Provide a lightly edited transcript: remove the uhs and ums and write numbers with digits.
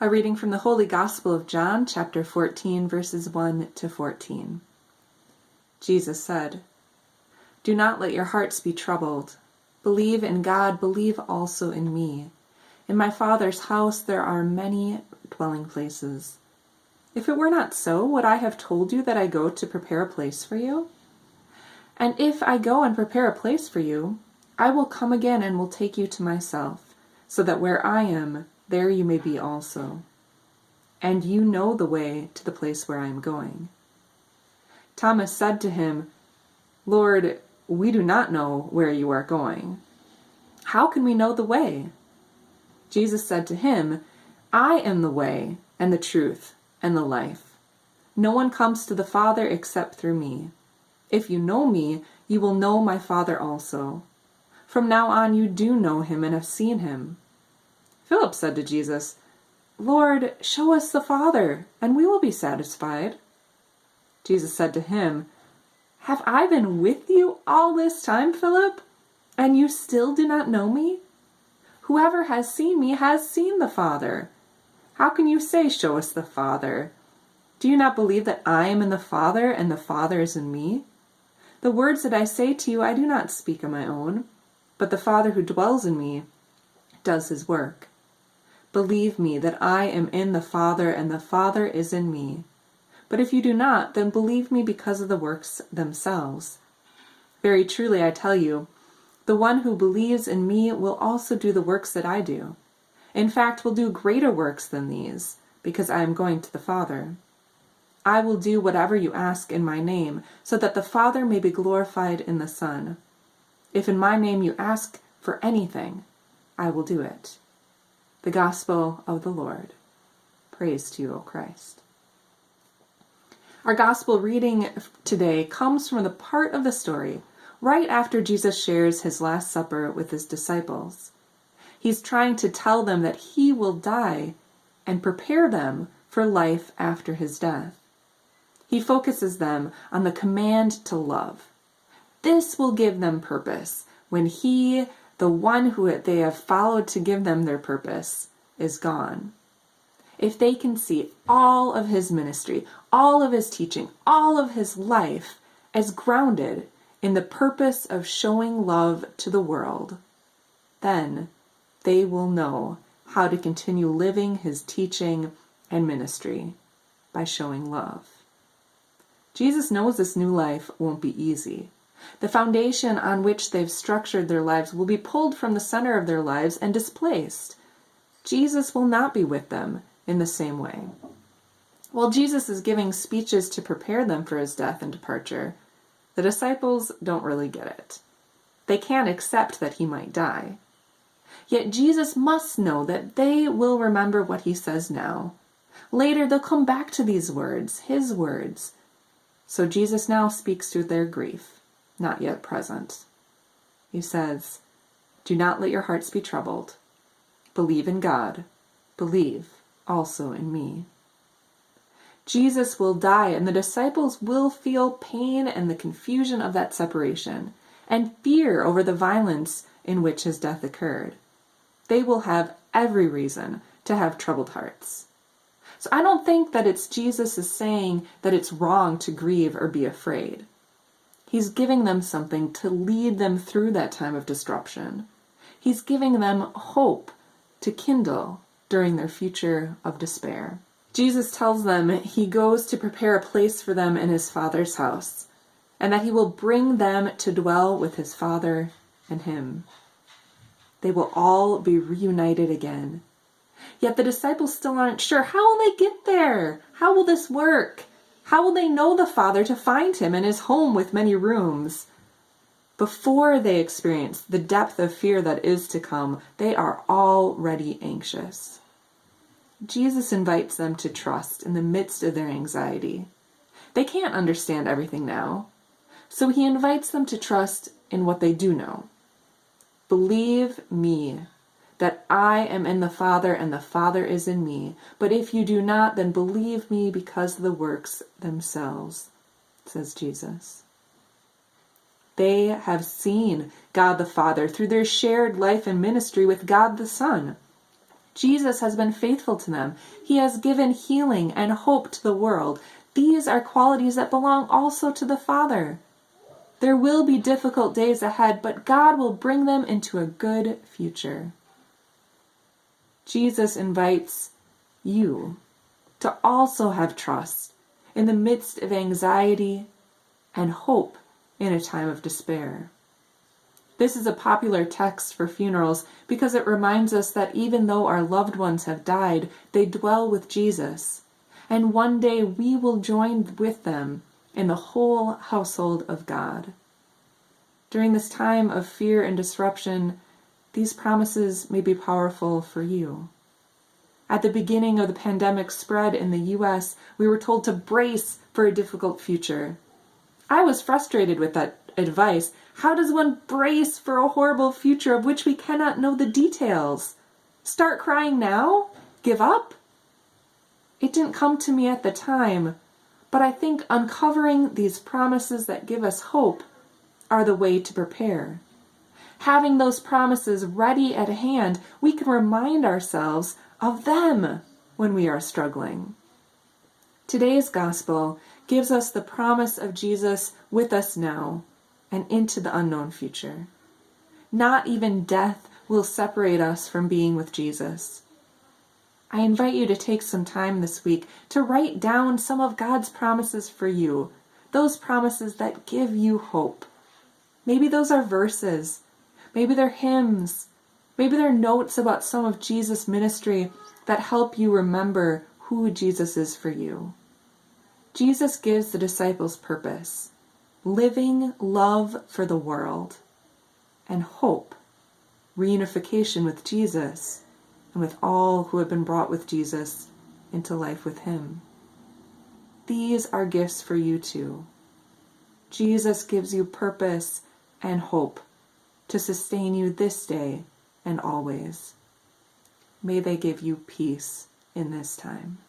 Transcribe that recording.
A reading from the Holy Gospel of John, chapter 14, verses 1 to 14. Jesus said, "Do not let your hearts be troubled. Believe in God, believe also in me. In my Father's house there are many dwelling places. If it were not so, would I have told you that I go to prepare a place for you? And if I go and prepare a place for you, I will come again and will take you to myself, so that where I am, there you may be also. And you know the way to the place where I am going." Thomas said to him, "Lord, we do not know where you are going. How can we know the way?" Jesus said to him, "I am the way and the truth and the life. No one comes to the Father except through me. If you know me, you will know my Father also. From now on you do know him and have seen him." Philip said to Jesus, "Lord, show us the Father, and we will be satisfied." Jesus said to him, "Have I been with you all this time, Philip, and you still do not know me? Whoever has seen me has seen the Father. How can you say, 'Show us the Father'? Do you not believe that I am in the Father, and the Father is in me? The words that I say to you I do not speak on my own, but the Father who dwells in me does his work. Believe me that I am in the Father, and the Father is in me. But if you do not, then believe me because of the works themselves. Very truly I tell you, the one who believes in me will also do the works that I do. In fact, will do greater works than these, because I am going to the Father. I will do whatever you ask in my name, so that the Father may be glorified in the Son. If in my name you ask for anything, I will do it." The Gospel of the Lord. Praise to you, O Christ. Our Gospel reading today comes from the part of the story right after Jesus shares his Last Supper with his disciples. He's trying to tell them that he will die and prepare them for life after his death. He focuses them on the command to love. This will give them purpose when he, the one who they have followed to give them their purpose, is gone. If they can see all of his ministry, all of his teaching, all of his life as grounded in the purpose of showing love to the world, then they will know how to continue living his teaching and ministry by showing love. Jesus knows this new life won't be easy. The foundation on which they've structured their lives will be pulled from the center of their lives and displaced. Jesus will not be with them in the same way. While Jesus is giving speeches to prepare them for his death and departure, the disciples don't really get it. They can't accept that he might die. Yet Jesus must know that they will remember what he says now. Later they'll come back to these words, his words. So Jesus now speaks to their grief, not yet present. He says, "Do not let your hearts be troubled. Believe in God. Believe also in me." Jesus will die, and the disciples will feel pain and the confusion of that separation, and fear over the violence in which his death occurred. They will have every reason to have troubled hearts. So I don't think that it's Jesus is saying that it's wrong to grieve or be afraid. He's giving them something to lead them through that time of disruption. He's giving them hope to kindle during their future of despair. Jesus tells them he goes to prepare a place for them in his Father's house, and that he will bring them to dwell with his Father and him. They will all be reunited again. Yet the disciples still aren't sure. How will they get there? How will this work? How will they know the Father to find him in his home with many rooms? Before they experience the depth of fear that is to come, they are already anxious. Jesus invites them to trust in the midst of their anxiety. They can't understand everything now, so he invites them to trust in what they do know. Believe me, that I am in the Father and the Father is in me. But if you do not, then believe me because of the works themselves, says Jesus. They have seen God the Father through their shared life and ministry with God the Son. Jesus has been faithful to them. He has given healing and hope to the world. These are qualities that belong also to the Father. There will be difficult days ahead, but God will bring them into a good future. Jesus invites you to also have trust in the midst of anxiety and hope in a time of despair. This is a popular text for funerals because it reminds us that even though our loved ones have died, they dwell with Jesus, and one day we will join with them in the whole household of God. During this time of fear and disruption, these promises may be powerful for you. At the beginning of the pandemic spread in the U.S., we were told to brace for a difficult future. I was frustrated with that advice. How does one brace for a horrible future of which we cannot know the details? Start crying now? Give up? It didn't come to me at the time, but I think uncovering these promises that give us hope are the way to prepare. Having those promises ready at hand, we can remind ourselves of them when we are struggling. Today's gospel gives us the promise of Jesus with us now and into the unknown future. Not even death will separate us from being with Jesus. I invite you to take some time this week to write down some of God's promises for you, those promises that give you hope. Maybe those are verses, maybe they're hymns, maybe they're notes about some of Jesus' ministry that help you remember who Jesus is for you. Jesus gives the disciples purpose, living love for the world, and hope, reunification with Jesus and with all who have been brought with Jesus into life with him. These are gifts for you too. Jesus gives you purpose and hope to sustain you this day and always. May they give you peace in this time.